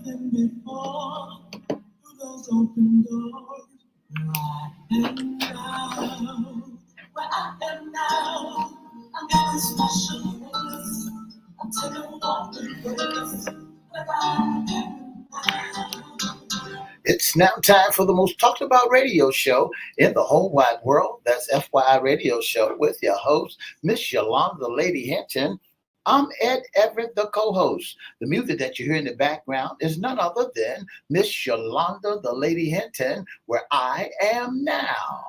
than before. Through those open doors. Where I am now. Where I am now. I'm getting special news. I'm taking a walk in grace. Where I am now. It's now time for the most talked about radio show in the whole wide world. That's FYI Radio Show with your host, Miss Yolanda, the Lady Hinton. I'm Ed Everett, the co-host. The music that you hear in the background is none other than Miss Yolanda, the Lady Hinton, where I am now.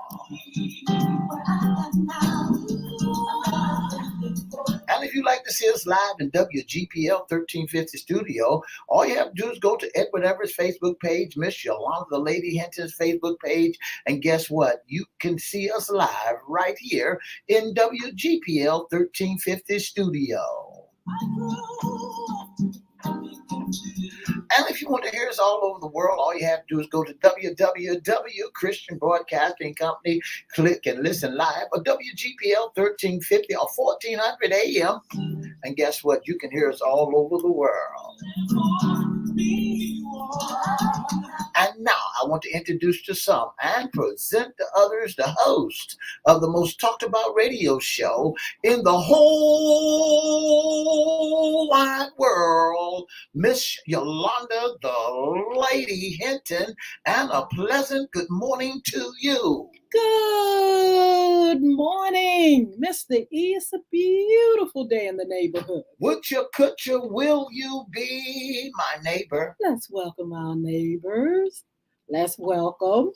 And if you'd like to see us live in WGPL 1350 studio, all you have to do is go to Edward Everett's Facebook page, Miss Yolanda, the Lady Hinton's Facebook page, and guess what? You can see us live right here in WGPL 1350 studio. And if you want to hear us all over the world, all you have to do is go to www. Christian Broadcasting Company, click and listen live, or WGPL 1350 or 1400 AM. And guess what? You can hear us all over the world. And now I want to introduce to some and present to others the host of the most talked about radio show in the whole wide world, Miss Yolanda, the Lady Hinton, and a pleasant good morning to you. Good morning, Mr. E. It's a beautiful day in the neighborhood. Would you, could you, will you be my neighbor? Let's welcome our neighbors. Let's welcome.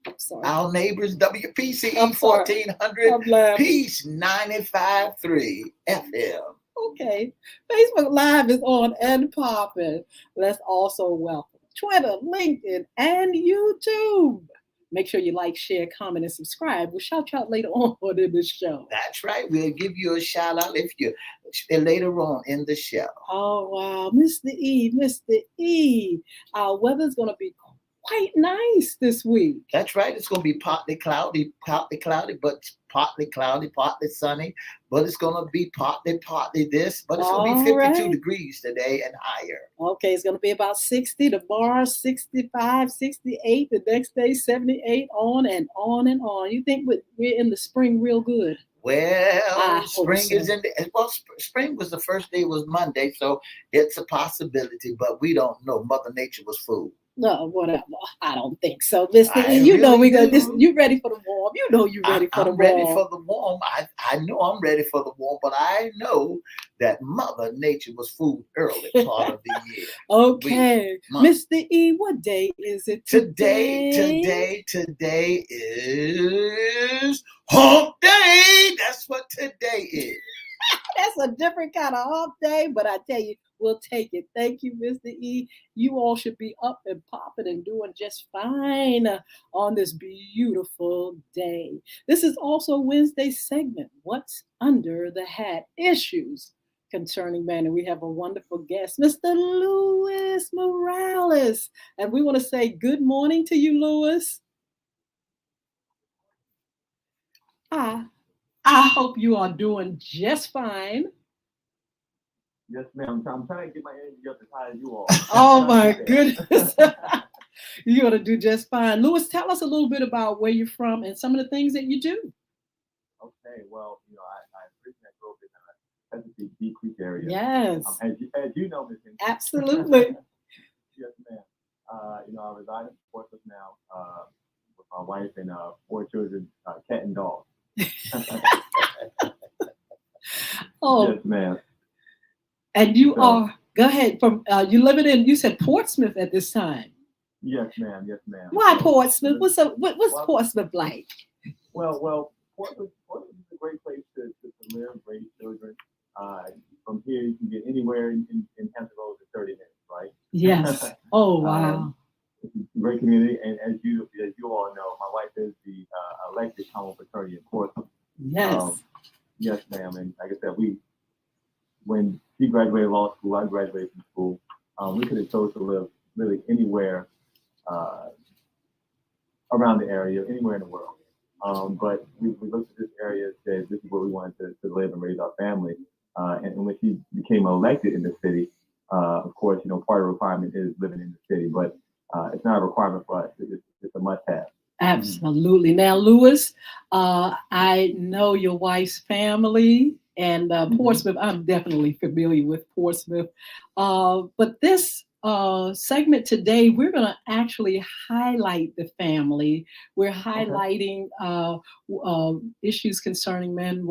I'm sorry. Our neighbors, WPCE 1400, Peace 95.3 FM. Okay. Facebook Live is on and popping. Let's also welcome Twitter, LinkedIn, and YouTube. Make sure you like, share, comment, and subscribe. We'll shout you out later on in the show. That's right. We'll give you a shout out if you later on in the show. Oh, wow. Mr. E. Our weather's going to be quite nice this week. That's right. It's going to be partly cloudy, but partly cloudy, partly sunny. But it's going to be partly this. But it's going to be 52 degrees today and higher. Okay, it's going to be about 60 tomorrow, 65, 68. The next day, 78, on and on and on. You think we're in the spring real good? Well, spring is in the, well, spring was the first day was Monday, so it's a possibility, but we don't know. Mother Nature was fooled. No, whatever. I don't think so. Listen, you know we got this. You ready for the warm? You know you ready for the warm. I'm ready for the warm. I know I'm ready for the warm, but I know that Mother Nature was fooled early part of the year. Okay, Mr. E, what day is it today? Today is Hump Day. That's what today is. That's a different kind of hump day, but I tell you, we'll take it. Thank you, Mr. E. You all should be up and popping and doing just fine on this beautiful day. This is also Wednesday's segment, What's Under the Hat? Issues concerning man. And we have a wonderful guest, Mr. Louis Morales. And we want to say good morning to you, Louis. I hope you are doing just fine. Yes, ma'am. I'm trying to get my energy up as high as you all. Oh, my goodness. You're going to do just fine. Louis, tell us a little bit about where you're from and some of the things that you do. Okay. Well, I originally grew up in a Chesapeake Deep Creek area. Yes. As you know, Ms. Hinton. Absolutely. Yes, ma'am. I reside in Portsmouth now with my wife and 4 children, cat and dog. Oh. Yes, ma'am. And you are, go ahead, you living in, you said Portsmouth at this time. Yes, ma'am. Yes, ma'am. Why Portsmouth? What's Portsmouth like? Well, Portsmouth is a great place to live, raise children. From here, you can get anywhere in Hampton Roads in 30 minutes, right? Yes. Oh, wow. It's a great community, and as you all know, my wife is the elected common fraternity in Portsmouth. Yes. Yes, ma'am. And like I said, when she graduated law school, I graduated from school. We could have chose to live really anywhere around the area, anywhere in the world. But we looked at this area and said this is where we wanted to live and raise our family. And when she became elected in the city, Of course, part of the requirement is living in the city, but it's not a requirement for us. It's a must-have. Absolutely. Now, Lewis, I know your wife's family and Portsmouth. I'm definitely familiar with Portsmouth. But this segment today, we're going to actually highlight the family. We're highlighting issues concerning men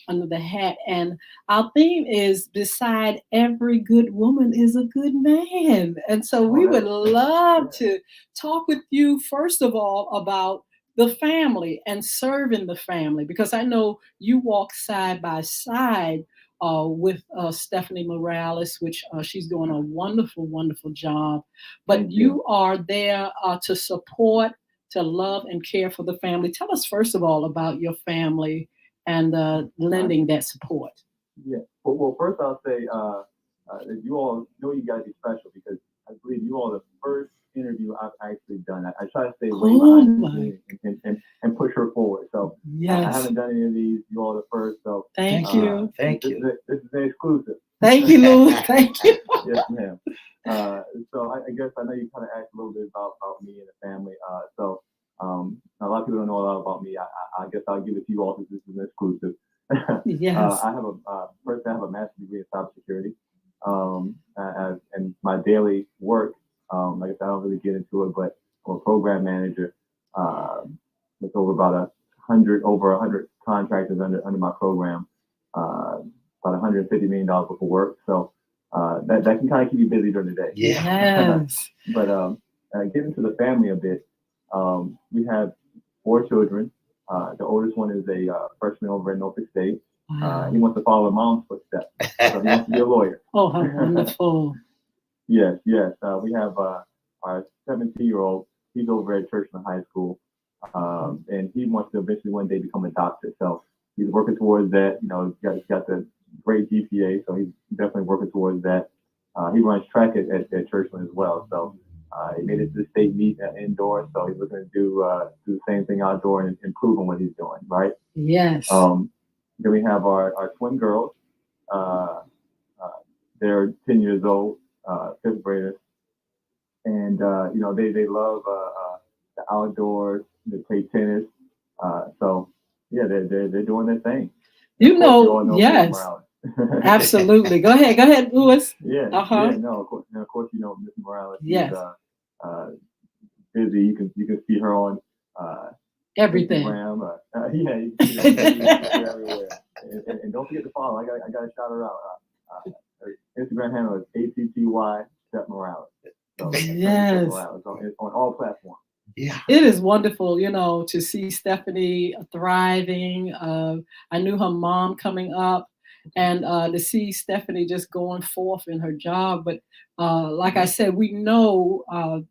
under the hat. And our theme is beside every good woman is a good man. And so we would love to talk with you, first of all, about the family and serving the family, because I know you walk side by side with Stephanie Morales, which she's doing a wonderful, wonderful job. But you are there to support, to love and care for the family. Tell us, first of all, about your family and lending that support. Yeah. Well, first I'll say that you all know you guys are special because I believe you all are the first interview I've actually done. I try to stay way behind the scenes and push her forward. So I haven't done any of these. You all are the first. So thank you. Thank you. This is an exclusive. Thank you, Lou. Thank you. Yes, ma'am. So I guess I know you kind of asked a little bit about me and the family. So a lot of people don't know a lot about me. I guess I'll give it to you all because this is an exclusive. Yes. I have a master's degree in cybersecurity. And my daily work, like I said, I don't really get into it, but I'm a program manager with over 100 contractors under my program, about $150 million worth of work. So that can kind of keep you busy during the day. Yes. But getting to the family a bit, we have 4 children. The oldest one is a freshman over at Norfolk State. Wow. He wants to follow mom's footsteps. So he wants to be a lawyer. Oh, how wonderful. Yes. We have our 17-year-old. He's over at Churchland High School, and he wants to eventually one day become a doctor. So he's working towards that. He's got the great GPA, so he's definitely working towards that. He runs track at Churchland as well. So he made it to the state meet indoor. So he's looking to do the same thing outdoor and improve on what he's doing. Right. Yes. Then we have our twin girls. They're 10 years old, 5th graders, and they love the outdoors. They play tennis. So yeah, they're doing their thing. Yes. Absolutely. Go ahead, Lewis. Yeah. Yeah. No, of course, Miss Morales. Yes. She's busy. You can see her on everything. Instagram. You can see her everywhere. And don't forget to follow. I got to shout her out. Her Instagram handle is ATTY Steph Morales. So yes. Morales. It's on all platforms. Yeah. It is wonderful, to see Stephanie thriving. I knew her mom coming up, and to see Stephanie just going forth in her job. But like I said, we know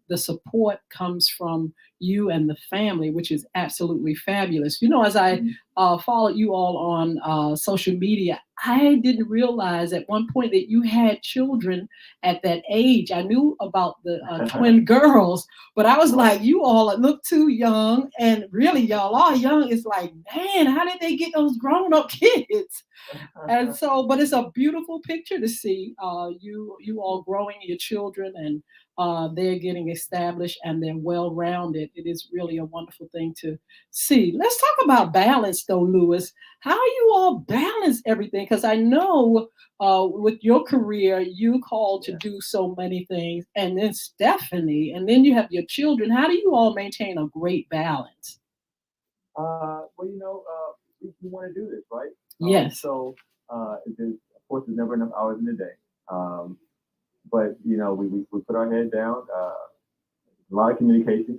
the support comes from you and the family, which is absolutely fabulous. As I followed you all on social media, I didn't realize at one point that you had children at that age. I knew about the twin girls, but I was like, you all look too young, and really y'all are young. It's like, man, how did they get those grown-up kids? And so, but it's a beautiful picture to see you all growing your children, and they're getting established and they're well-rounded. It is really a wonderful thing to see. Let's talk about balance though, Lewis. How you all balance everything? Because I know with your career, you called to do so many things, and then Stephanie, and then you have your children. How do you all maintain a great balance? Well, we want to do this, right? Yes. So, of course, there's never enough hours in the day. But we put our head down. A lot of communication.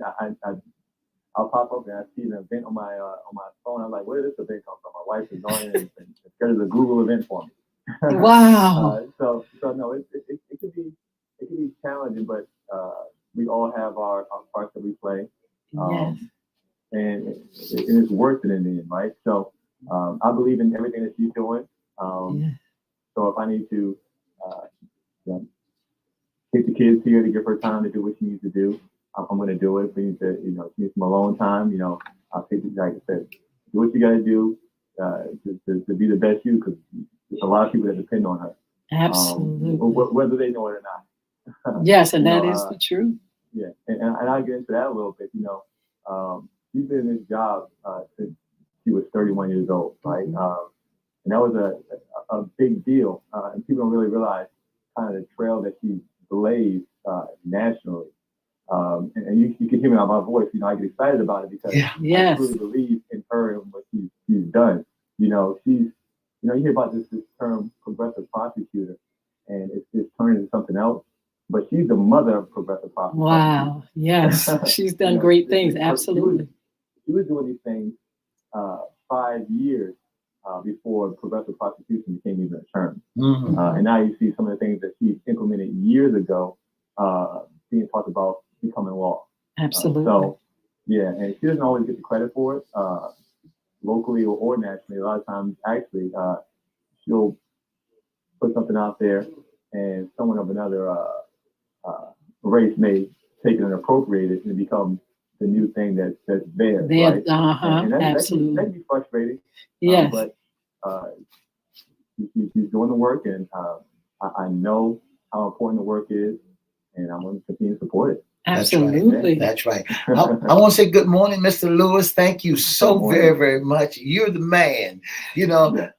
I'll pop up and I see an event on my phone. I'm like, where did this event come from? My wife is on it and schedules a Google event for me. Wow. So no, it could be challenging, but we all have our parts that we play. Yes. And it's worth it in the end, right? So I believe in everything that she's doing. So if I need to take the kids here to give her time to do what she needs to do, I'm going to do it. If we need to, she needs some alone time, I'll take it. Like I said, do what you got to do to be the best you, because there's a lot of people that depend on her. Absolutely. Whether they know it or not. Yes, and You that know, is the truth. yeah, and I'll get into that a little bit. She's been in this job since she was 31 years old, right? And that was a big deal. And people don't really realize kind of the trail that she blazed nationally. And you can hear me on my voice. I get excited about it because I truly believe in her and what she's done. You hear about this term progressive prosecutor, and it's turned into something else. But she's the mother of progressive prosecution. Wow. Yes, she's done great things. Absolutely. She was doing these things 5 years before progressive prosecution became even a term. And now you see some of the things that she implemented years ago being talked about becoming law. Absolutely. And she doesn't always get the credit for it, locally or nationally. A lot of times, actually, she'll put something out there, and someone of another race may take it and appropriate it and become the new thing that's there. Right? And absolutely. That can be frustrating. Yes. But she's doing the work, and I know how important the work is, and I'm going to continue to support it. Absolutely. That's right. I want to say good morning, Mr. Lewis. Thank you so very, very much. You're the man.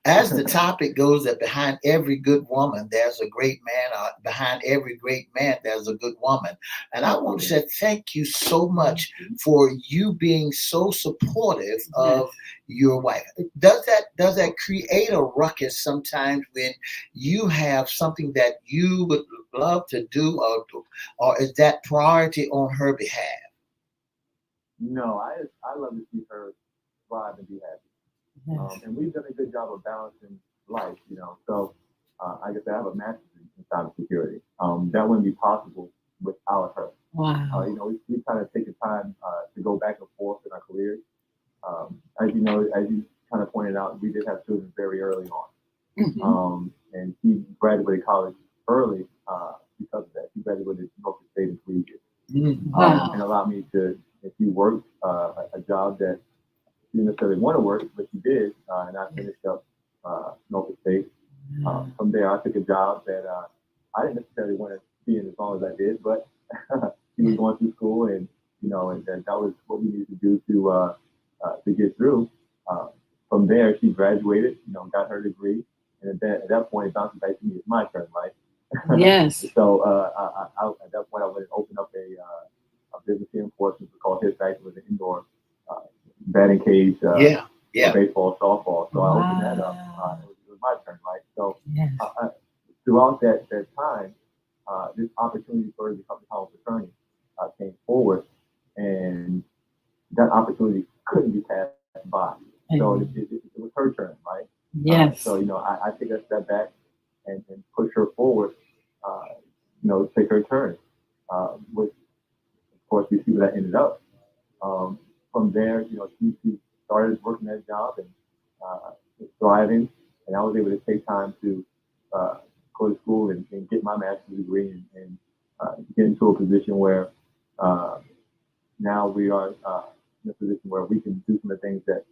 As the topic goes, that behind every good woman, there's a great man. Behind every great man, there's a good woman. And I want to say thank you so much for you being so supportive of your wife. Does that create a ruckus sometimes when you have something that you would love to do, or is that priority on her behalf? No, I love to see her thrive and be happy. And we've done a good job of balancing life, So I guess I have a master's in cybersecurity. That wouldn't be possible without her. Wow. We kind of take the time to go back and forth in our careers. As you kind of pointed out, we did have children very early on. And she graduated college early because of that. She graduated North State in 3 years. And allowed me to, if she worked a job that she didn't necessarily want to work, but she did, and I finished up North State. From there, I took a job that I didn't necessarily want to be in as long as I did, but she was going through school, and that was what we needed to do to get through. From there, she graduated, got her degree, and at that point, it bounced back to me. It's my turn, right? Yes. So at that point, I went and opened up a business here in Portsmouth called His Back. It was an indoor batting cage, baseball, softball. So I opened that up. It was my turn, right? So throughout that time, this opportunity for her to become a college attorney came forward, and that opportunity couldn't be passed by. So it was her turn, right? Yes. So I take a step back and push her forward. Take her turn. Which, of course, we see where that ended up. From there, she started working that job and thriving, and I was able to take time to go to school and get my master's degree and get into a position where now we are in a position where we can do some of the things that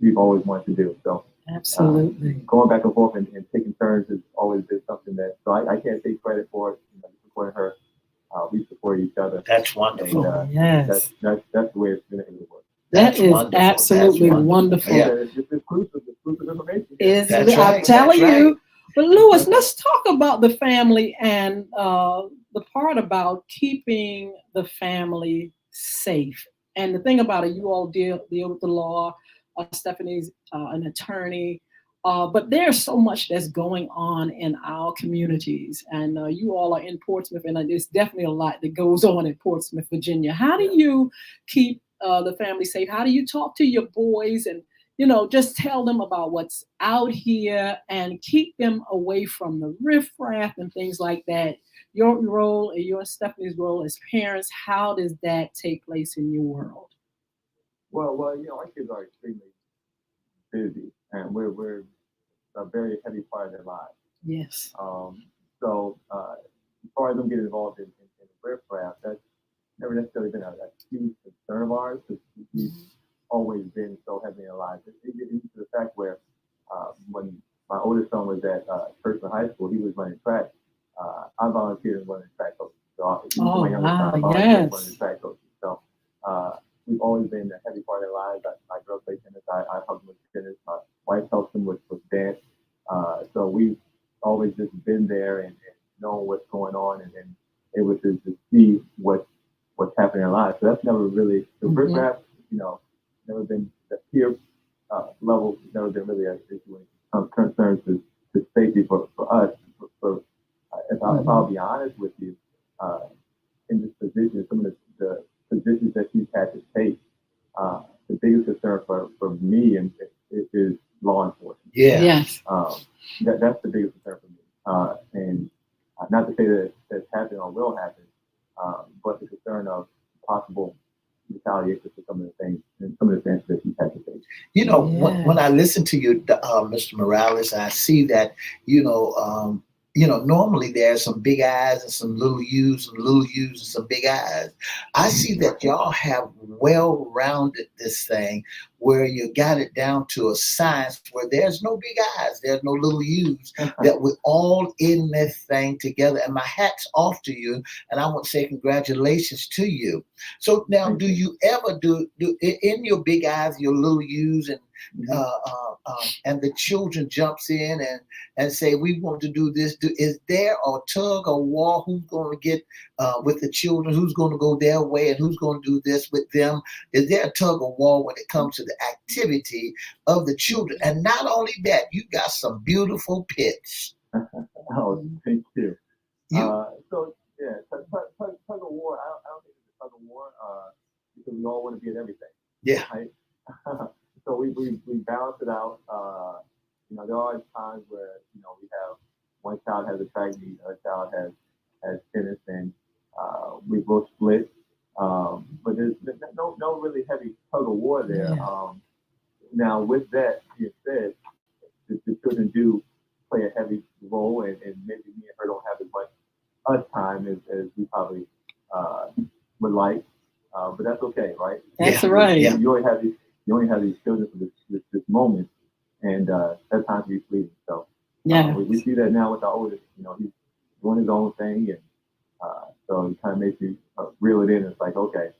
we've always wanted to do. So absolutely, going back and forth and taking turns has always been something that. So I can't take credit for it. Supporting her, we support each other. That's wonderful. And, yes, that's the way it's been able to work. That is wonderful. Absolutely wonderful. Yeah, it's just exclusive information. I'm telling you. But Lewis, let's talk about the family and the part about keeping the family safe. And the thing about it, you all deal with the law. Stephanie's an attorney. But there's so much that's going on in our communities. And you all are in Portsmouth, and there's definitely a lot that goes on in Portsmouth, Virginia. How do you keep the family safe? How do you talk to your boys and, just tell them about what's out here and keep them away from the riffraff and things like that? Your role and your and Stephanie's role as parents, how does that take place in your world? Well, our kids are extremely busy, and we're a very heavy part of their lives. Yes. So as far as them getting involved in riffraff, that's never necessarily been a huge concern of ours, because we've always been so heavily alive. It's to the fact where when my oldest son was at Churchland High School. He was running track. I volunteered in running track coaches. So Oh, my youngest son, wow, I volunteered yes. running track coaches. So we've always been a heavy part of their lives. My girls play tennis. I help them with tennis. My wife helps them with dance. So we've always just been there and known what's going on and able to see what's happening in their lives. So that's never really the riffraff, never been the peer level, never been really an issue when it concerns to safety for us. If I'll be honest with you, in this position, some of the positions that she's had to take, the biggest concern for me is law enforcement. Yeah. Yes. That's the biggest concern for me. And not to say that that's happened or will happen, but the concern of possible retaliation for some of the things and some of the things that she's had to face. When I listen to you, Mr. Morales, I see that, normally there's some big eyes and some little U's and little U's and some big eyes. I see that y'all have well-rounded this thing where you got it down to a science where there's no big eyes, there's no little U's, that we're all in this thing together. And my hat's off to you. And I want to say congratulations to you. So now, do you ever do in your big eyes, your little U's and the children jumps in and say, we want to do this. Is there a tug or war? Who's going to get with the children? Who's going to go their way and who's going to do this with them? Is there a tug of war when it comes to the activity of the children? And not only that, you got some beautiful pits. Oh, thank you. So yeah, tug of war. I don't think it's a tug of war because we all want to be at everything. Yeah. Right? So we balance it out. There are times where we have one child has a track meet, other child has tennis, and we both split. But there's no really heavy tug of war there. Yeah. Now, with that being said, the children do play a heavy role, and maybe me and her don't have as much us time as we probably would like. But that's okay, right? That's right. You only have these children for this moment, and that time to be fleeting. So we see that now with our oldest. He's doing his own thing, and so it kind of makes you reel it in. It's like, okay,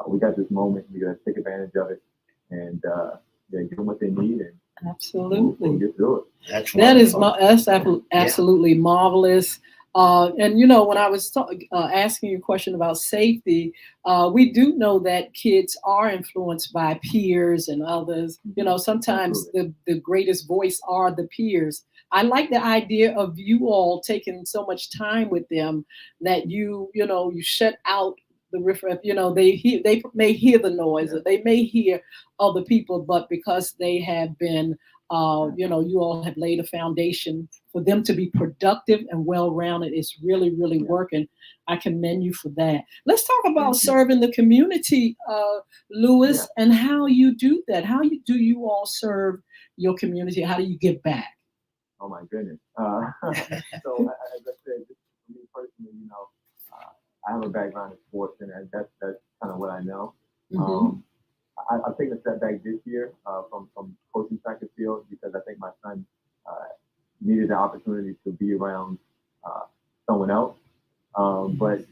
we got this moment. We got to take advantage of it, and give them what they need, and absolutely we'll get through it. That's absolutely marvelous. And when I was asking you a question about safety, we do know that kids are influenced by peers and others. Sometimes the greatest voice are the peers. I like the idea of you all taking so much time with them that you shut out the riffraff. They may hear the noise, or they may hear other people, but because they have been you all have laid a foundation for them to be productive and well-rounded. It's really, really working. I commend you for that. Let's talk about serving the community, Louis, and how you do that. How do you all serve your community? How do you give back? Oh my goodness. So as I said, just for me personally, I have a background in sports, and that's kind of what I know. Mm-hmm. I've taken a step back this year from coaching track and field because I think my son needed the opportunity to be around someone else. But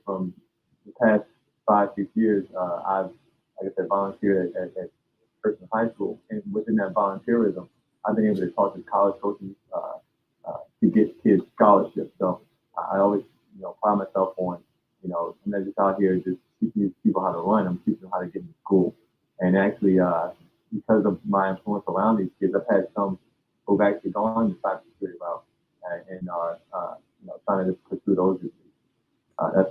from the past 5-6 years, I've, like I said, volunteered at Churchland High School, and within that volunteerism, I've been able to talk to college coaches to get kids scholarships. So I always, pride myself on, I'm not just out here just teaching these people how to run. I'm teaching them how to get into school. And actually, because of my influence around these kids, I've had some who've actually gone the cybersecurity route and are, trying to pursue those degrees.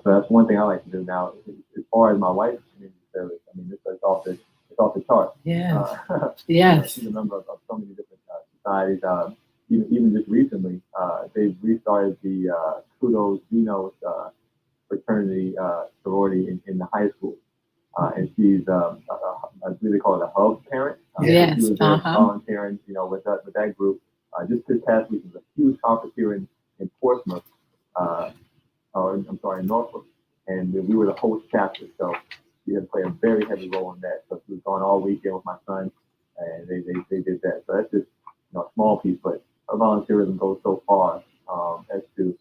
That's one thing I like to do now. As far as my wife's community service, it's off the chart. Yeah. Yes. She's a member of so many different societies. Even just recently, they've restarted the Kudos Dinos fraternity sorority in the high school. And she's I really call it a hub parent. Yes. She was there volunteering, with that group. Just this past week was a huge conference here in Portsmouth, in Norfolk, and we were the host chapter. So she had to play a very heavy role in that. So she was gone all weekend with my son, and they did that. So that's just a small piece, but her volunteerism goes so far as to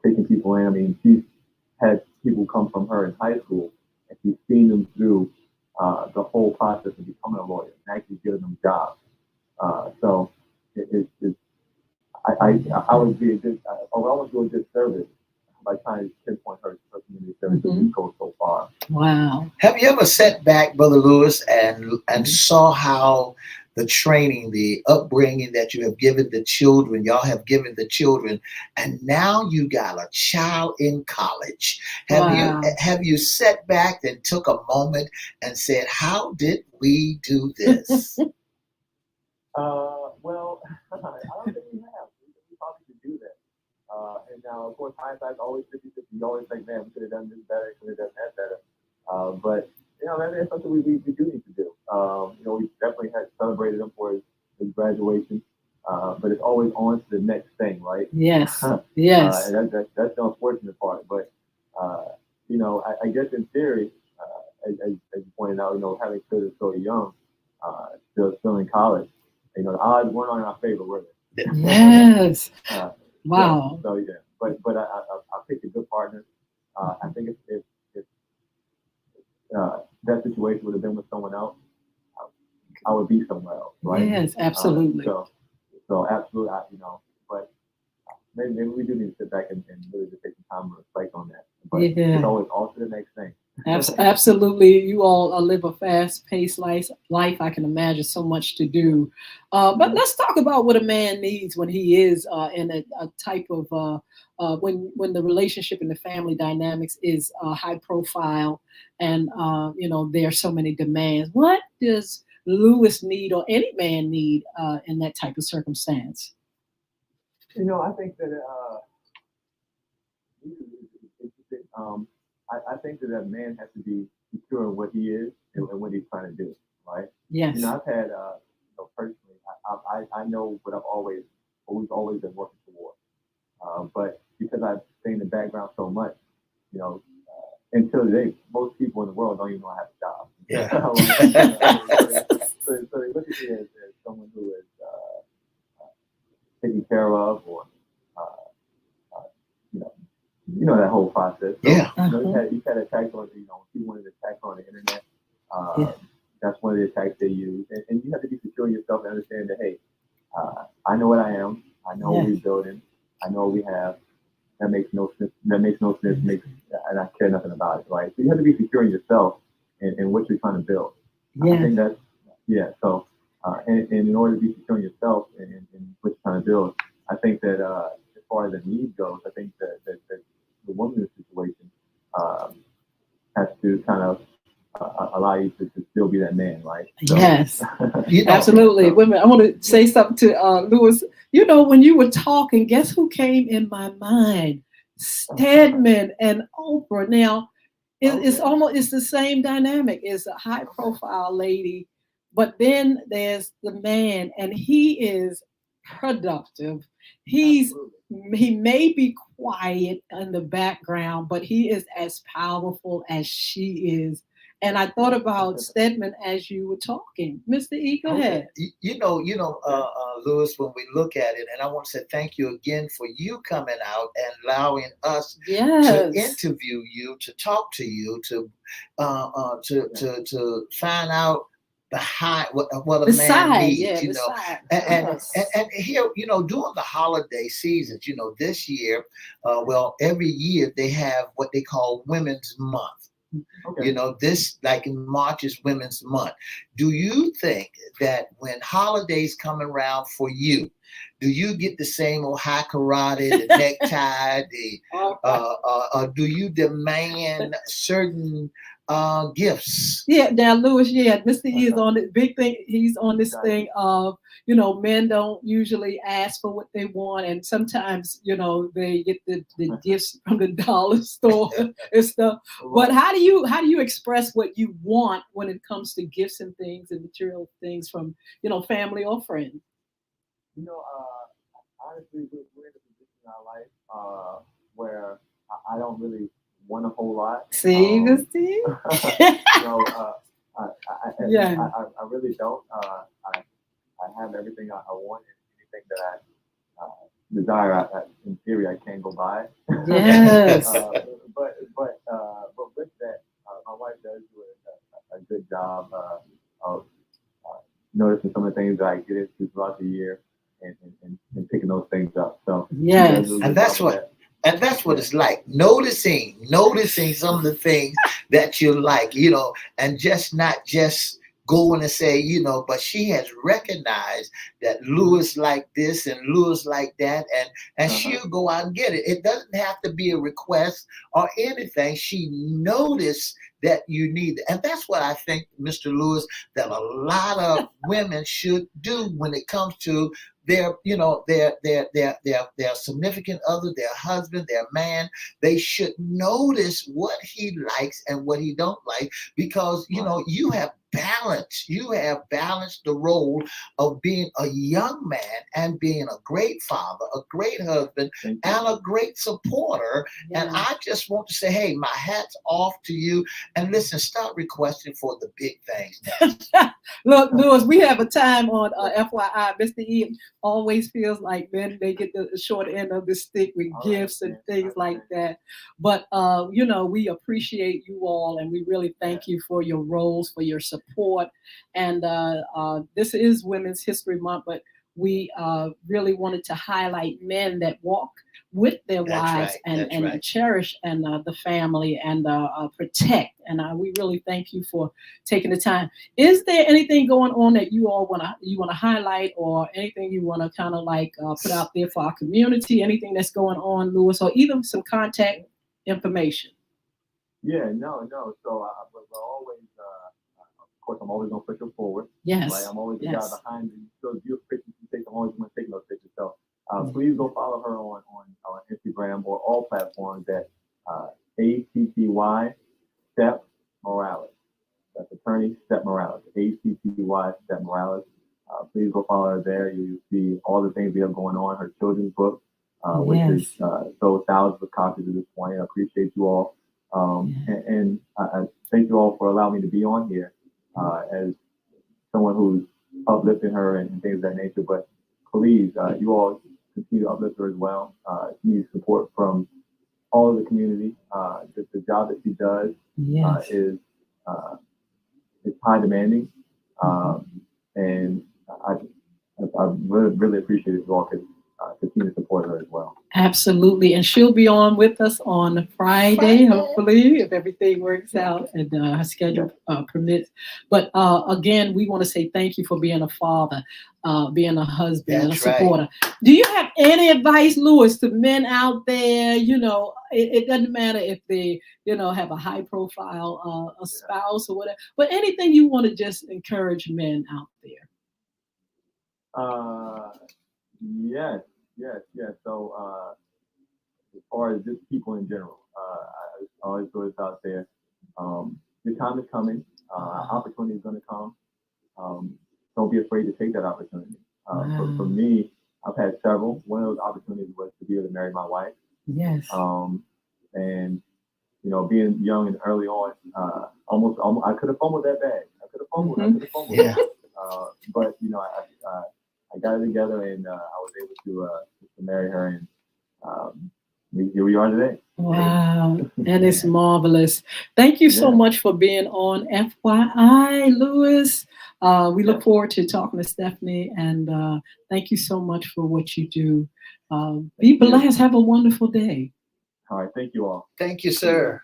taking people in. I mean, she's had people come from her in high school, and she's seen them through the whole process of becoming a lawyer and actually giving them jobs. So I would be a good, I would do a good service by trying to pinpoint her community service that goes so far. Wow. Have you ever sat back, Brother Lewis, and saw how the training, the upbringing that you have given the children, y'all have given the children, and now you got a child in college. Have you sat back and took a moment and said, how did we do this? Well, I don't think we have. We probably could do that. And now, of course, hindsight's always 50-50. You always think, man, we could have done this better, could have done that better. But, you know, that's something we do need to do. You know, we definitely had celebrated him for his graduation. But it's always on to the next thing, right? Yes. Yes. And that's the unfortunate part. But, you know, I guess in theory, as you pointed out, you know, having children so young, still in college, you know, the odds weren't on our favor, were they? Yes. Wow. So yeah, but I picked a good partner. I think if that situation would have been with someone else, I would be somewhere else, right? Yes, absolutely. So absolutely, you know, but maybe we do need to sit back and really just take some time to reflect on that. But it's always on to the next thing. Absolutely. You all live a fast-paced life. I can imagine so much to do. But let's talk about what a man needs when he is in a type of when the relationship and the family dynamics is high profile, and you know, there are so many demands. What does Lewis need, or any man need, in that type of circumstance? You know, I think that I think that man has to be secure in what he is and what he's trying to do, right? Yes. You know, I've had, you know, personally, I know what we've always been working toward. But because I've stayed in the background so much, you know, until today, most people in the world don't even know I have a job. Yeah. So they look at me as someone who is taken care of, or you know that whole process. So, Yeah. You know, you had attacks on, you know, people wanted to attack on the internet. That's one of the attacks they use, and you have to be secure in yourself and understand that, hey, I know what I am. I know what we're building. I know what we have. That makes no sense. And I care nothing about it, right? So you have to be secure in yourself and what you're trying to build. I think that's So, and in order to be secure in yourself and what you're trying to build, I think that as far as the need goes, I think that the woman in the situation has to kind of allow you to still be that man, right? So, yes, you know, absolutely. Women, I want to say something to Lewis. You know, when you were talking, guess who came in my mind? Stedman and Oprah. Now, it's the same dynamic. It's a high profile lady, but then there's the man, and he is productive. He may be quiet in the background, but he is as powerful as she is. And I thought about Stedman as you were talking. Mr. E, go ahead. You know, Lewis, when we look at it, and I want to say thank you again for you coming out and allowing us to interview you, to talk to you, to find out behind what a man needs, you know. And here, you know, during the holiday seasons, you know, this year, every year they have what they call Women's Month. Okay. You know, this, like in March, is Women's Month. Do you think that when holidays come around for you, do you get the same old high karate, the necktie, do you demand certain gifts? Yeah, now Lewis, Mr. E is on the big thing. He's on this thing of, you know, men don't usually ask for what they want, and sometimes, you know, they get the gifts from the dollar store and stuff. But how do you express what you want when it comes to gifts and things and material things from, you know, family or friends? You know, honestly, we're in a position in our life where I don't really want a whole lot. See, you know, I really don't. I have everything I want, and anything that desire, in theory, I can go buy. Yes. But with that, my wife does do a good job of noticing some of the things that I get into throughout the year and picking those things up. So Yes. And that's what it's like. Noticing some of the things that you like, and not just going and say, but she has recognized that Lewis like this and Lewis like that, and she'll go out and get it. It doesn't have to be a request or anything. She noticed that you need it. And that's what I think, Mr. Lewis, that a lot of women should do when it comes to their significant other, their husband, their man. They should notice what he likes and what he don't like, because you have balanced the role of being a young man and being a great father, a great husband, and a great supporter. Yeah. And I just want to say, hey, my hat's off to you. And listen, start requesting for the big things now. Look, Lewis, we have a time on FYI. Mr. E always feels like men, they get the short end of the stick with gifts and things like that. But, we appreciate you all, and we really thank you for your roles, for your support. And this is Women's History Month, but we really wanted to highlight men that walk with their wives and cherish and the family and protect. And we really thank you for taking the time. Is there anything going on that you all want to highlight, or anything you want to kind of like put out there for our community? Anything that's going on, Lewis, or even some contact information? Yeah, no. So we're always, of course, I'm always going to push it forward. Yes. Right? I'm always the guy behind those beautiful pictures you take. I'm always going to take those pictures. So please go follow her on Instagram or all platforms at ATTY Step Morales. That's Attorney Step Morales. ATTY Step Morales. Please go follow her there. You'll see all the things we have going on. Her children's book, which is sold thousands of copies at this point. I appreciate you all. And I thank you all for allowing me to be on here as someone who's uplifting her and things of that nature. But please, you all continue to uplift her as well. She needs support from all of the community. The job that she does is high demanding, and I really appreciate it if you all could continue to support her as well. Absolutely. And she'll be on with us on Friday, hopefully, if everything works out and her schedule permits. But again, we want to say thank you for being a father, being a husband, and a supporter. Right. Do you have any advice, Lewis, to men out there? It doesn't matter if they, have a high profile, a spouse or whatever, but anything you want to just encourage men out there? Yes. So as far as just people in general, I always throw this out there. The time is coming. Opportunity is going to come. Don't be afraid to take that opportunity. For me, I've had several. One of those opportunities was to be able to marry my wife. Yes. And being young and early on, almost I could have fumbled that bag. I could have fumbled. Yeah. But I got it together, and I was able to marry her, and here we are today. Wow, and it's marvelous. Thank you so much for being on FYI, Lewis. We look forward to talking to Stephanie, and thank you so much for what you do. Be blessed. Have a wonderful day. All right, thank you all. Thank you, sir.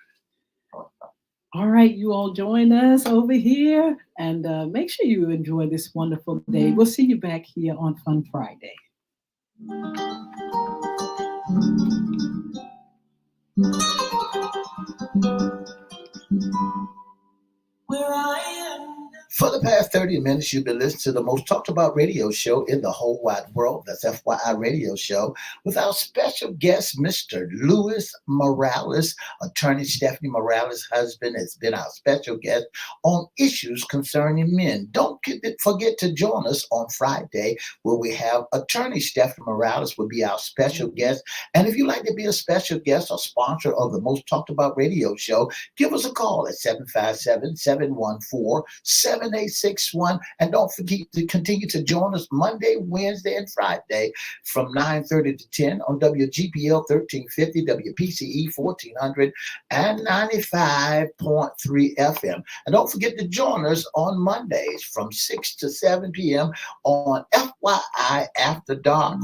All right, you all join us over here, and make sure you enjoy this wonderful day. We'll see you back here on Fun Friday. Where I am. For the past 30 minutes, you've been listening to the most talked about radio show in the whole wide world. That's FYI Radio Show with our special guest, Mr. Lewis Morales. Attorney Stephanie Morales' husband has been our special guest on issues concerning men. Don't forget to join us on Friday, where we have Attorney Stephanie Morales will be our special guest. And if you'd like to be a special guest or sponsor of the most talked about radio show, give us a call at 757-714-7 7861. And don't forget to continue to join us Monday, Wednesday, and Friday from 9:30 to 10 on WGPL 1350, WPCE 1400, and 95.3 FM. And don't forget to join us on Mondays from 6 to 7 p.m. on FYI After Dark.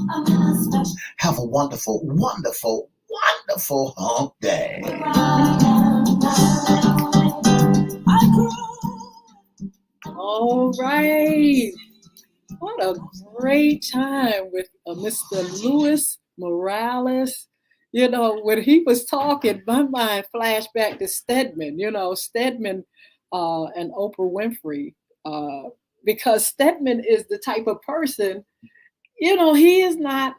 Have a wonderful, wonderful, wonderful hump day. All right. What a great time with Mr. Louis Morales. You know, when he was talking, my mind flashed back to Stedman, Stedman and Oprah Winfrey, because Stedman is the type of person, he is not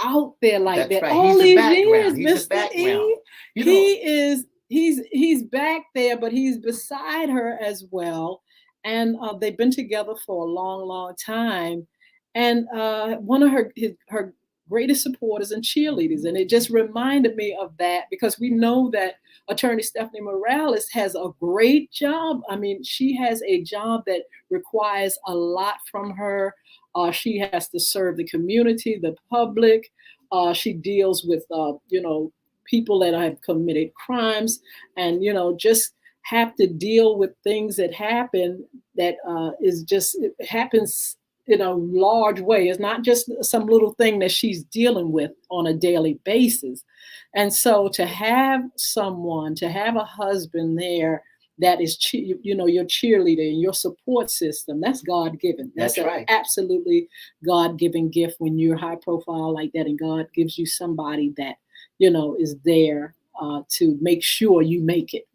out there like That's that. right. All He's these years, He's Mr. E, he's back there, but he's beside her as well. And they've been together for a long, long time. And one of her greatest supporters and cheerleaders. And it just reminded me of that, because we know that Attorney Stephanie Morales has a great job. I mean, she has a job that requires a lot from her. She has to serve the community, the public. She deals with, people that have committed crimes, and, just have to deal with things that happen that it happens in a large way. It's not just some little thing that she's dealing with on a daily basis. And so to have a husband there that is, your cheerleader and your support system, that's God-given. That's right. Absolutely God-given gift when you're high profile like that, and God gives you somebody that, is there to make sure you make it.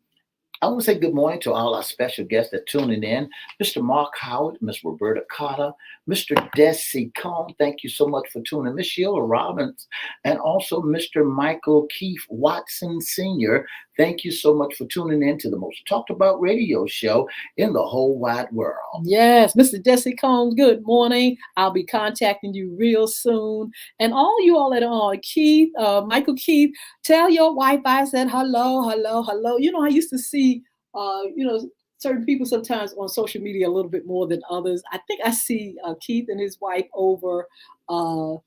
I want to say good morning to all our special guests that are tuning in. Mr. Mark Howard, Ms. Roberta Carter, Mr. Desi Cohn, thank you so much for tuning in. Ms. Sheila Robbins, and also Mr. Michael Keith Watson Sr., thank you so much for tuning in to the most talked about radio show in the whole wide world. Yes, Mr. Desi Combs, good morning. I'll be contacting you real soon. And all you all that are on, Keith, Michael Keith, tell your wife I said hello, hello, hello. I used to see, certain people sometimes on social media a little bit more than others. I think I see Keith and his wife over on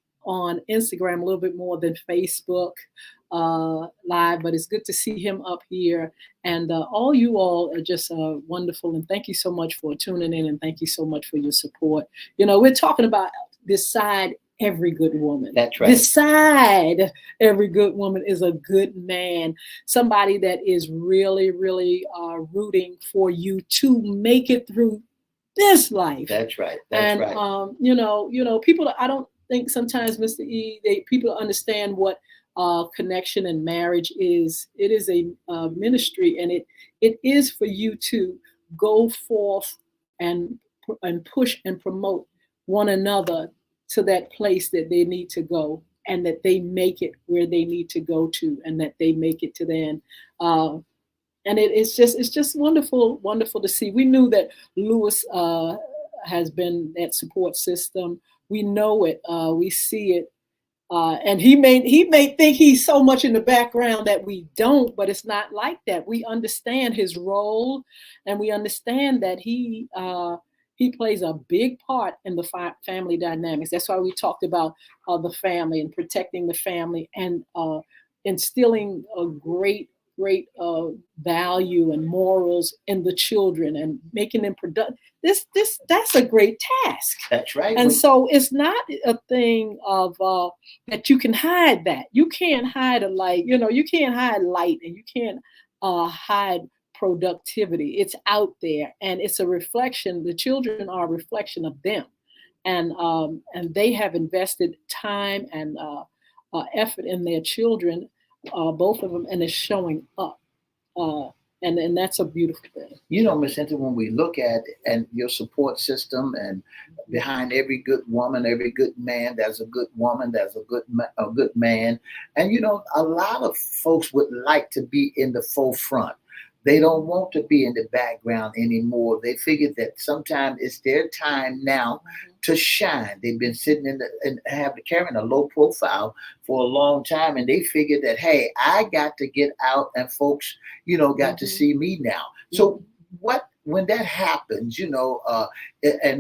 Instagram a little bit more than Facebook live, but it's good to see him up here. And all you all are just wonderful. And thank you so much for tuning in, and thank you so much for your support. We're talking about beside every good woman. That's right. Beside every good woman is a good man, somebody that is really, really rooting for you to make it through this life. That's right. That's right. People, I don't think sometimes, Mr. E, people understand what connection and marriage is. It is a ministry, and it is for you to go forth and push and promote one another to that place that they need to go, and that they make it where they need to go to, and that they make it to the end. And it's just wonderful to see. We knew that Louis has been that support system. We know it. We see it. And he may think he's so much in the background that we don't, but it's not like that. We understand his role, and we understand that he plays a big part in the family dynamics. That's why we talked about the family and protecting the family, and instilling a great value and morals in the children, and making them productive. That's a great task. That's right. And so it's not a thing of that you can hide. That you can't hide a light. You can't hide light, and you can't hide productivity. It's out there, and it's a reflection. The children are a reflection of them, and they have invested time and effort in their children, both of them, and it's showing up. And that's a beautiful thing. Ms. Hinton, when we look at and your support system, and behind every good woman, every good man, there's a good woman, there's a good man. And, a lot of folks would like to be in the forefront. They don't want to be in the background anymore. They figured that sometimes it's their time now to shine. They've been sitting carrying a low profile for a long time, and they figured that, hey, I got to get out, and folks, got to see me now. So what when that happens, and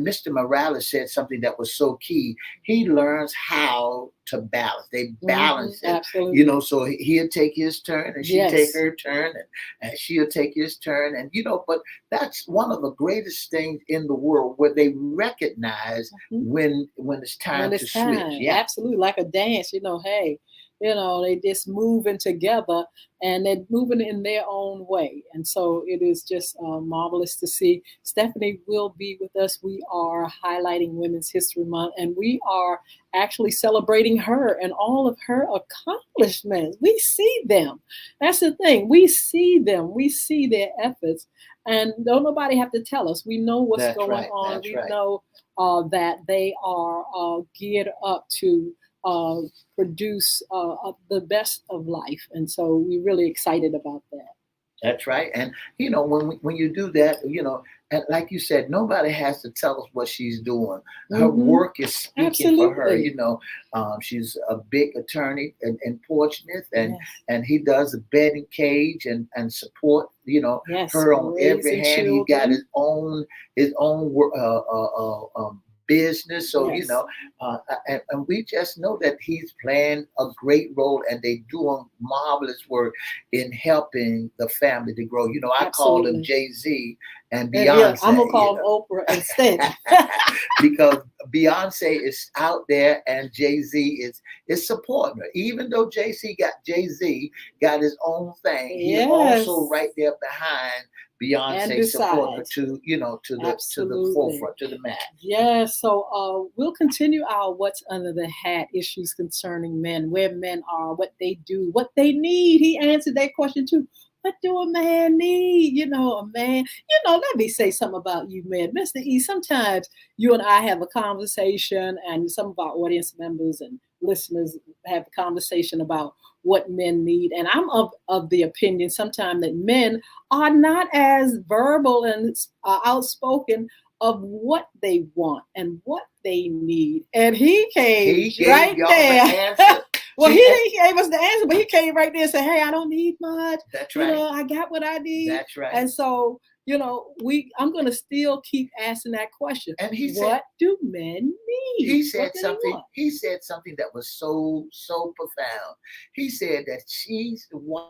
Mr. Morales said something that was so key. He learns how to balance. They balance it, absolutely. So he'll take his turn and she'll take her turn, and she'll take his turn. And, but that's one of the greatest things in the world, where they recognize when it's time to switch. Yeah, absolutely. Like a dance, hey, they just moving together, and they're moving in their own way. And so it is just marvelous to see. Stephanie will be with us. We are highlighting Women's History Month, and we are actually celebrating her and all of her accomplishments. We see them. That's the thing. We see them. We see their efforts. And don't nobody have to tell us. We know what's going on. We know that they are geared up to produce the best of life. And so we're really excited about that. That's right. And, when you do that, and like you said, nobody has to tell us what she's doing. Her work is speaking for her. She's a big attorney in Portsmouth, and he does a betting cage and support, her on every hand. He got his own business. So, and we just know that he's playing a great role, and they doing marvelous work in helping the family to grow. I call him Jay-Z and Beyonce. Yeah, I'm going to call him Oprah instead. Because Beyonce is out there and Jay-Z is supporting her. Even though Jay-Z got his own thing, he's also right there behind Beyonce, support her to the forefront, to the mat. Yes. So we'll continue our What's Under the Hat issues concerning men, where men are, what they do, what they need. He answered that question too. What do a man need? A man, let me say something about you, man. Mr. E, sometimes you and I have a conversation, and some of our audience members and listeners have a conversation about what men need. And I'm of the opinion sometimes that men are not as verbal and outspoken of what they want and what they need. And he came right there. Well, he gave us the answer, but he came right there and said, hey, I don't need much. That's right. I got what I need. That's right. And so, I'm going to still keep asking that question. And he said, what do men need? He said something. He said something that was so profound. He said that she's the one.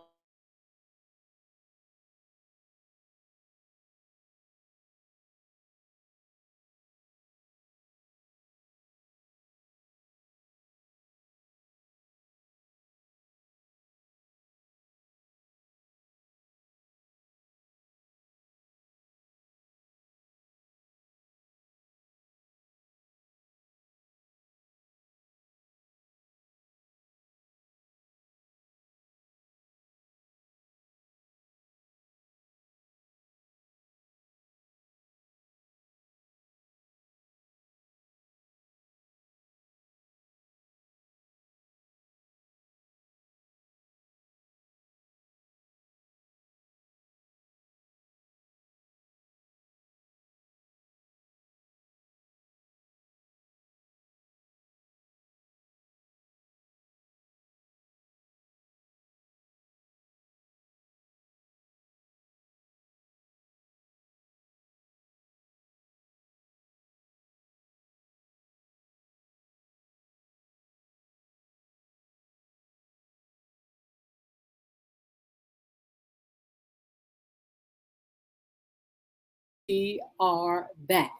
We are back.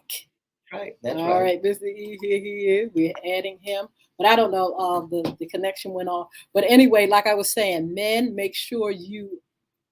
Right. That's All right, Mr. E, here he is. We're adding him. But I don't know, the connection went off. But anyway, like I was saying, men, make sure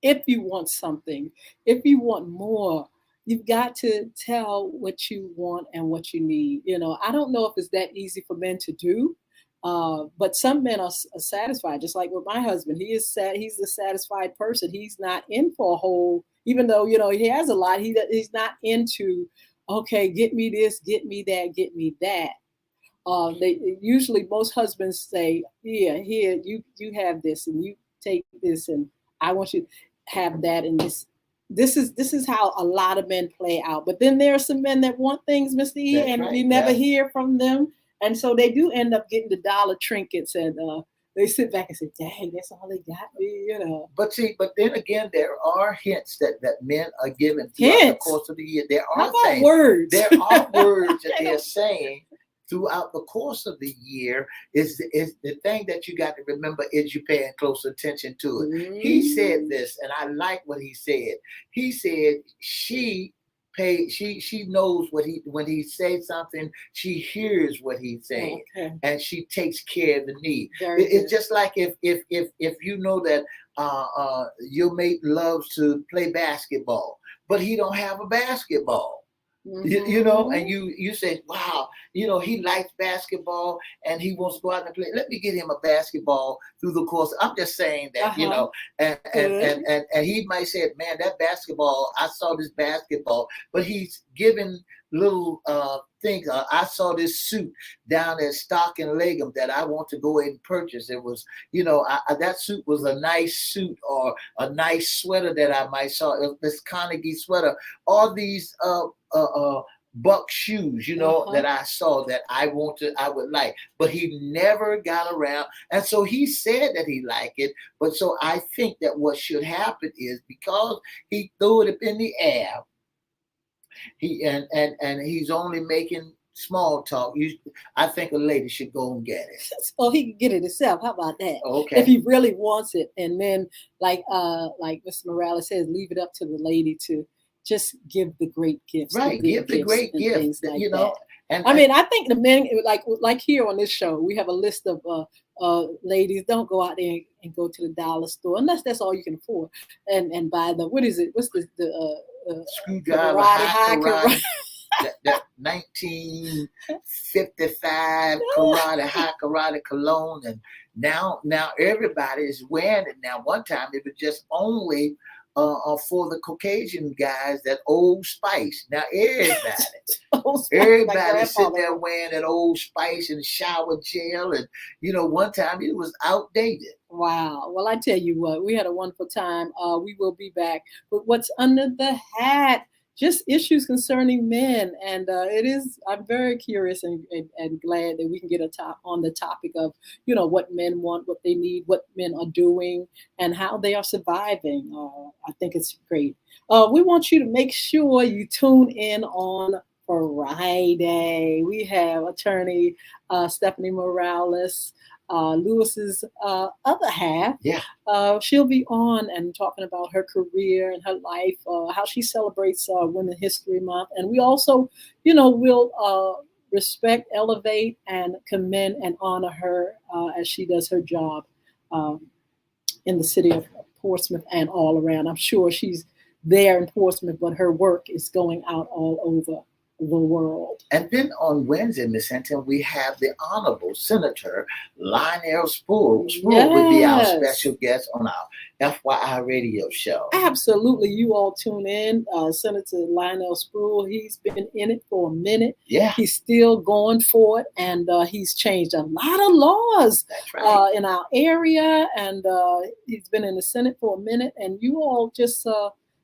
if you want something, if you want more, you've got to tell what you want and what you need. I don't know if it's that easy for men to do. But some men are satisfied, just like with my husband. He is sad. He's the satisfied person. He's not in for a whole, even though, he has a lot, he's not into, okay, get me this, get me that, get me that. They usually, most husbands say, here, you have this, and you take this, and I want you to have that, and this is how a lot of men play out. But then there are some men that want things, Mr. E, and we never hear from them. And so they do end up getting the dollar trinkets and they sit back and say, dang, that's all they got me, you know. But see, but then again, there are hints that men are given throughout the Hints? course of the year. There How are about things. words? There are words that they're saying throughout the course of the year. Is the thing that you got to remember is you paying close attention to it. He said this, and I like what he said. He said she knows what he when he says something, she hears what he's saying, Okay. and she takes care of the need. Very It's good. just like if you know that your mate loves to play basketball, but he don't have a basketball. You know, and you say, wow, you know, he likes basketball and he wants to go out and play. Let me get him a basketball through the course. I'm just saying that, you know, and he might say, man, that basketball, I saw this basketball, but he's giving little things. I saw this suit down at Stock and Legum that I want to go ahead and purchase. It was, you know, that suit was a nice suit or a nice sweater that I might saw. This Carnegie sweater, all these buck shoes, you know, that I saw that I would like, but he never got around. And so he said that he liked it. But so I think that what should happen is because he threw it up in the air, and he's only making small talk. I think a lady should go and get it. Oh, he can get it himself. How about that? Okay. If he really wants it, and then like Mr. Morales says, leave it up to the lady to just give the great gifts. Right, give the great gifts, like you know. And I mean, I think the men like here on this show, we have a list of ladies. Don't go out there and go to the dollar store unless that's all you can afford, and buy the what is it? What's the screwdriver? That 1955 karate cologne, and now everybody is wearing it. Now, one time it was just only for the Caucasian guys, that Old Spice. Now everybody's sitting there wearing that Old Spice and shower gel, and you know, one time it was outdated. Wow. Well, I tell you what, we had a wonderful time. We will be back with what's under the hat. Just issues concerning men, and I'm very curious and glad that we can get on the topic of, you know, what men want, what they need, what men are doing, and how they are surviving. I think it's great. We want you to make sure you tune in on Friday. We have attorney Stephanie Morales, Lewis's other half. Yeah. She'll be on and talking about her career and her life, how she celebrates Women's History Month. And we also, you know, will respect, elevate, and commend and honor her as she does her job in the city of Portsmouth and all around. I'm sure she's there in Portsmouth, but her work is going out all over the world. And then on Wednesday, Miss Hinton, we have the Honorable Senator Lionel Spruill. Spruill will be our special guest on our FYI radio show. Absolutely. You all tune in. Senator Lionel Spruill, he's been in it for a minute. Yeah. He's still going for it, and he's changed a lot of laws. That's right. In our area, and he's been in the Senate for a minute, and you all just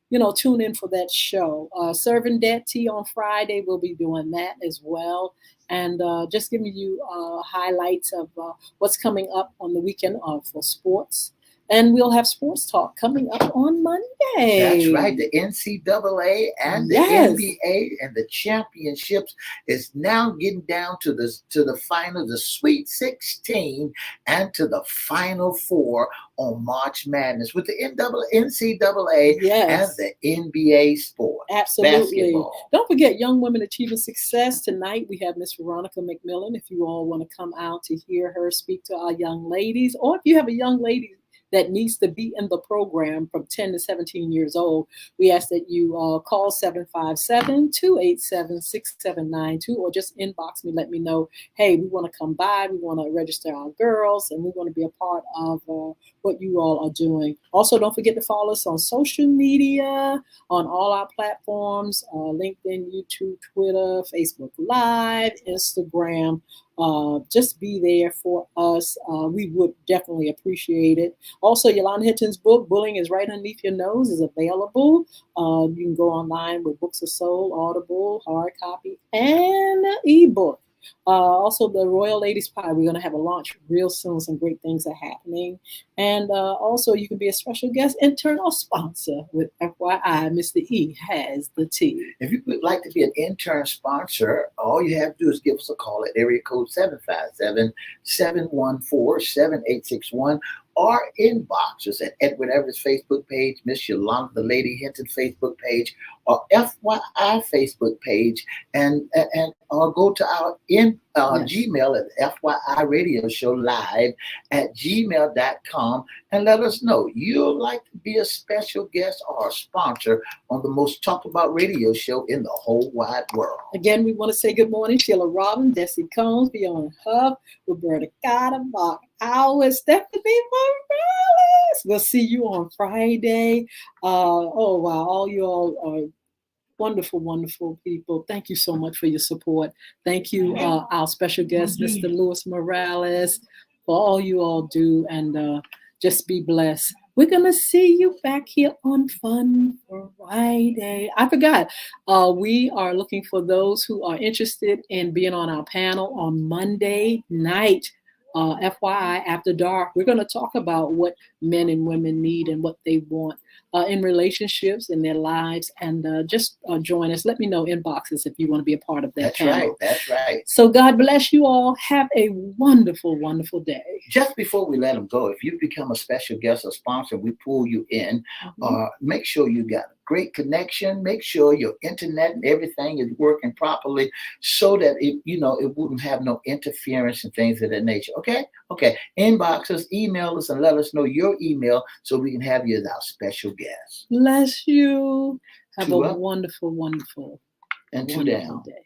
you know, tune in for that show. Serving Debt Tea on Friday, we'll be doing that as well. And just giving you highlights of what's coming up on the weekend for sports. And we'll have sports talk coming up on Monday. That's right. The NCAA and the NBA and the championships is now getting down to the final, the Sweet 16, and to the Final Four on March Madness with the NCAA and the NBA sport. Absolutely. Basketball. Don't forget Young Women Achieving Success. Tonight we have Miss Veronica McMillan. If you all want to come out to hear her speak to our young ladies, or if you have a young lady that needs to be in the program from 10 to 17 years old, we ask that you call 757-287-6792 or just inbox me. Let me know, hey, we want to come by. We want to register our girls, and we want to be a part of what you all are doing. Also, don't forget to follow us on social media, on all our platforms, LinkedIn, YouTube, Twitter, Facebook Live, Instagram. Just be there for us. We would definitely appreciate it. Also, Yolanda Hinton's book, Bullying is Right Underneath Your Nose, is available. You can go online with Books of Soul, Audible, hard copy, and ebook. Also, the Royal Ladies Pie, we're going to have a launch real soon. Some great things are happening. And also, you can be a special guest, intern, or sponsor with FYI. Mr. E has the tea. If you would like to be an intern sponsor, all you have to do is give us a call at area code 757-714-7861 or inbox us at Edward Everett's Facebook page, Miss Yolanda, the Lady Hinton Facebook page, or FYI Facebook page, and go to our Gmail at FYI Radio Show Live at gmail.com and let us know you'd like to be a special guest or a sponsor on the most talked about radio show in the whole wide world. Again, we want to say good morning, Sheila Robin, Desi Combs, Fiona Huff, Roberta Cotta, Mark Howard, Stephanie Morales. We'll see you on Friday. Oh, wow. All you all are wonderful, wonderful people. Thank you so much for your support. Thank you, our special guest, Mr. Louis Morales, for all you all do. And just be blessed. We're going to see you back here on Fun Friday. I forgot. We are looking for those who are interested in being on our panel on Monday night. FYI, after dark, we're going to talk about what men and women need and what they want in relationships, in their lives, and just join us. Let me know inboxes if you want to be a part of that panel. That's right. So God bless you all. Have a wonderful, wonderful day. Just before we let them go, if you become a special guest or sponsor, we pull you in. Make sure you got a great connection. Make sure your internet and everything is working properly, so that it wouldn't have no interference and things of that nature. Okay. Inbox us, email us, and let us know your email so we can have you as our special guest. Bless you. Have Two a up. wonderful, wonderful, and two wonderful down. day.